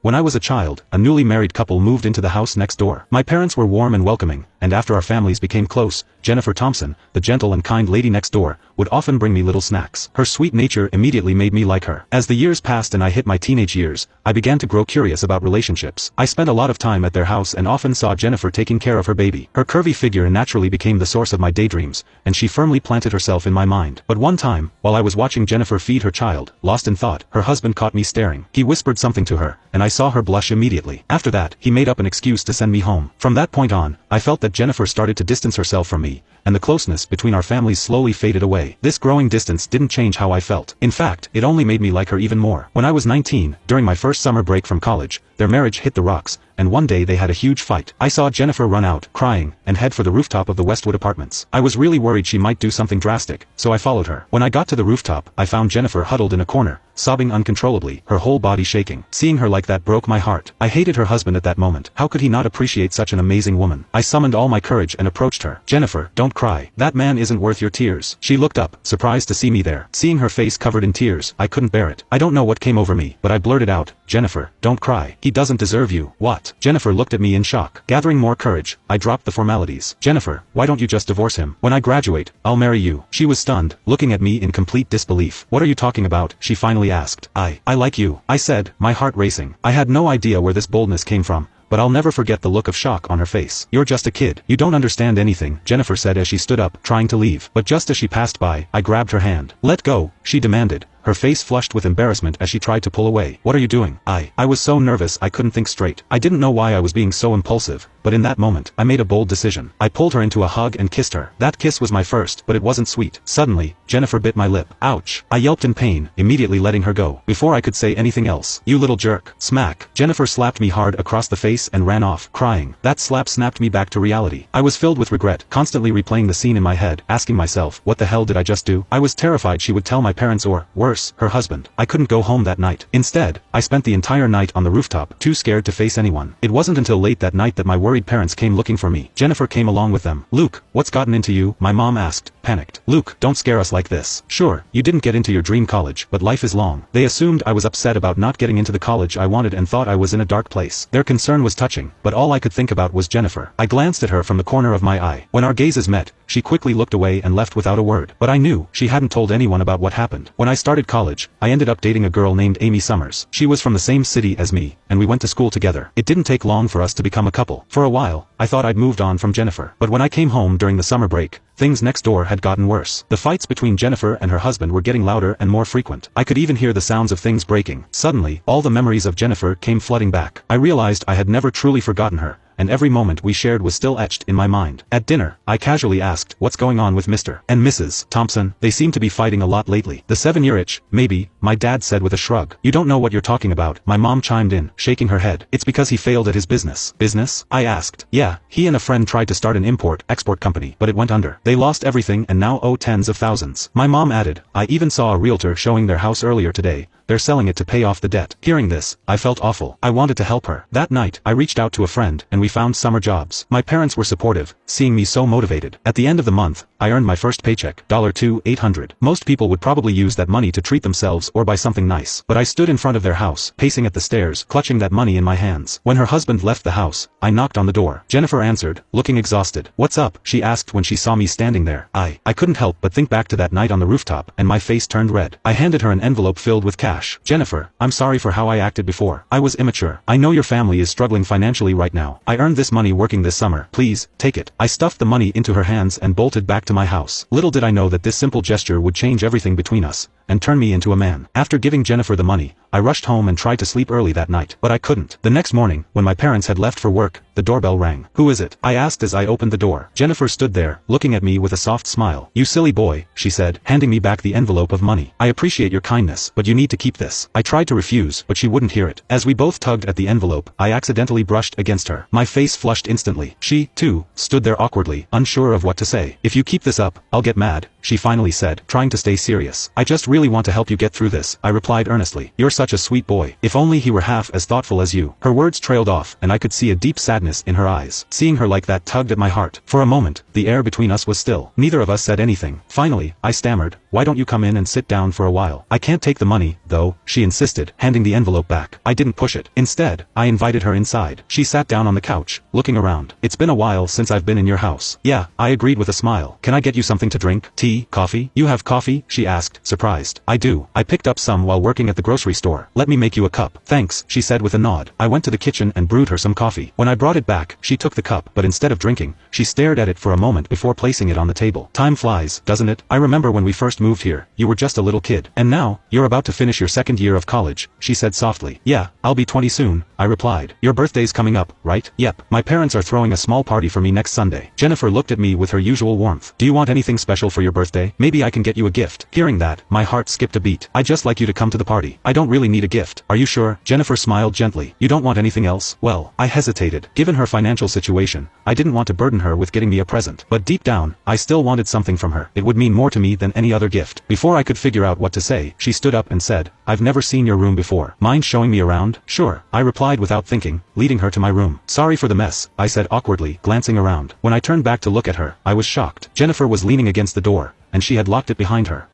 When I was a child, a newly married couple moved into the house next door. My parents were warm and welcoming, and after our families became close, Jennifer Thompson, the gentle and kind lady next door, would often bring me little snacks. Her sweet nature immediately made me like her. As the years passed and I hit my teenage years, I began to grow curious about relationships. I spent a lot of time at their house and often saw Jennifer taking care of her baby. Her curvy figure naturally became the source of my daydreams, and she firmly planted herself in my mind. But one time, while I was watching Jennifer feed her child, lost in thought, her husband caught me staring. He whispered something to her, and I saw her blush immediately. After that, he made up an excuse to send me home. From that point on, I felt that Jennifer started to distance herself from me, and the closeness between our families slowly faded away. This growing distance didn't change how I felt. In fact, it only made me like her even more. When I was 19, during my first summer break from college, their marriage hit the rocks, and one day they had a huge fight. I saw Jennifer run out, crying, and head for the rooftop of the Westwood apartments. I was really worried she might do something drastic, so I followed her. When I got to the rooftop, I found Jennifer huddled in a corner, sobbing uncontrollably, her whole body shaking. Seeing her like that broke my heart. I hated her husband at that moment. How could he not appreciate such an amazing woman? I summoned all my courage and approached her. "Jennifer, don't cry. That man isn't worth your tears." She looked up, surprised to see me there. Seeing her face covered in tears, I couldn't bear it. I don't know what came over me, but I blurted out, "Jennifer, don't cry. He doesn't deserve you." "What?" Jennifer looked at me in shock. Gathering more courage, I dropped the formalities. "Jennifer, why don't you just divorce him? When I graduate, I'll marry you." She was stunned, looking at me in complete disbelief. "What are you talking about?" she finally asked. I like you," I said, my heart racing. I had no idea where this boldness came from, but I'll never forget the look of shock on her face. "You're just a kid. You don't understand anything," Jennifer said as she stood up, trying to leave. But just as she passed by, I grabbed her hand. "Let go," she demanded, her face flushed with embarrassment as she tried to pull away. "What are you doing?" I was so nervous I couldn't think straight. I didn't know why I was being so impulsive, but in that moment, I made a bold decision. I pulled her into a hug and kissed her. That kiss was my first, but it wasn't sweet. Suddenly, Jennifer bit my lip. Ouch. I yelped in pain, immediately letting her go. Before I could say anything else, "You little jerk." Smack. Jennifer slapped me hard across the face and ran off, crying. That slap snapped me back to reality. I was filled with regret, constantly replaying the scene in my head, asking myself, what the hell did I just do? I was terrified she would tell my parents or, worse, her husband. I couldn't go home that night. Instead, I spent the entire night on the rooftop, too scared to face anyone. It wasn't until late that night that my worried parents came looking for me. Jennifer came along with them. "Luke, what's gotten into you?" my mom asked, panicked. "Luke, don't scare us like this. Sure, you didn't get into your dream college, but life is long." They assumed I was upset about not getting into the college I wanted and thought I was in a dark place. Their concern was touching, but all I could think about was Jennifer. I glanced at her from the corner of my eye. When our gazes met, she quickly looked away and left without a word. But I knew she hadn't told anyone about what happened. When I started college, I ended up dating a girl named Amy Summers. She was from the same city as me, and we went to school together. It didn't take long for us to become a couple. For a while, I thought I'd moved on from Jennifer. But when I came home during the summer break, things next door had gotten worse. The fights between Jennifer and her husband were getting louder and more frequent. I could even hear the sounds of things breaking. Suddenly, all the memories of Jennifer came flooding back. I realized I had never truly forgotten her, and every moment we shared was still etched in my mind. At dinner, I casually asked, "What's going on with Mr. and Mrs. Thompson? They seem to be fighting a lot lately." "The 7-year itch, maybe," my dad said with a shrug. "You don't know what you're talking about," my mom chimed in, shaking her head. "It's because he failed at his business." "Business?" I asked. "Yeah, he and a friend tried to start an import-export company, but it went under. They lost everything and now owe tens of thousands." My mom added, "I even saw a realtor showing their house earlier today. They're selling it to pay off the debt." Hearing this, I felt awful. I wanted to help her. That night, I reached out to a friend, and we found summer jobs. My parents were supportive, seeing me so motivated. At the end of the month, I earned my first paycheck, $2,800. Most people would probably use that money to treat themselves or buy something nice. But I stood in front of their house, pacing at the stairs, clutching that money in my hands. When her husband left the house, I knocked on the door. Jennifer answered, looking exhausted. "What's up?" she asked when she saw me standing there. I couldn't help but think back to that night on the rooftop, and my face turned red. I handed her an envelope filled with cash. "Jennifer, I'm sorry for how I acted before. I was immature. I know your family is struggling financially right now. I earned this money working this summer. Please, take it." I stuffed the money into her hands and bolted back to my house. Little did I know that this simple gesture would change everything between us, and turn me into a man. After giving Jennifer the money, I rushed home and tried to sleep early that night, but I couldn't. The next morning, when my parents had left for work, the doorbell rang. "Who is it?" I asked as I opened the door. Jennifer stood there, looking at me with a soft smile. "You silly boy," she said, handing me back the envelope of money. "I appreciate your kindness, but you need to keep this." I tried to refuse, but she wouldn't hear it. As we both tugged at the envelope, I accidentally brushed against her. My face flushed instantly. She, too, stood there awkwardly, unsure of what to say. "If you keep this up, I'll get mad," she finally said, trying to stay serious. "I just really want to help you get through this," I replied earnestly. "You're such a sweet boy. If only he were half as thoughtful as you." Her words trailed off, and I could see a deep sadness in her eyes. Seeing her like that tugged at my heart. For a moment, the air between us was still. Neither of us said anything. Finally, I stammered, why don't you come in and sit down for a while? I can't take the money, though, she insisted, handing the envelope back. I didn't push it. Instead, I invited her inside. She sat down on the couch, looking around. It's been a while since I've been in your house. Yeah, I agreed with a smile. Can I get you something to drink? Tea? Coffee? You have coffee? She asked, surprised. I do. I picked up some while working at the grocery store. Let me make you a cup. Thanks, she said with a nod. I went to the kitchen and brewed her some coffee. When I brought it back, she took the cup, but instead of drinking, she stared at it for a moment before placing it on the table. Time flies, doesn't it? I remember when we first moved here, you were just a little kid. And now, you're about to finish your second year of college, she said softly. Yeah, I'll be 20 soon, I replied. Your birthday's coming up, right? Yep. My parents are throwing a small party for me next Sunday. Jennifer looked at me with her usual warmth. Do you want anything special for your birthday? Maybe I can get you a gift. Hearing that, my heart skipped a beat. I'd just like you to come to the party. I don't really need a gift. Are you sure? Jennifer smiled gently. You don't want anything else? Well, I hesitated. Given her financial situation, I didn't want to burden her with getting me a present. But deep down, I still wanted something from her. It would mean more to me than any other gift. Before I could figure out what to say, she stood up and said, I've never seen your room before. Mind showing me around? Sure, I replied without thinking, leading her to my room. Sorry for the mess, I said awkwardly, glancing around. When I turned back to look at her, I was shocked. Jennifer was leaning against the door, and she had locked it behind her.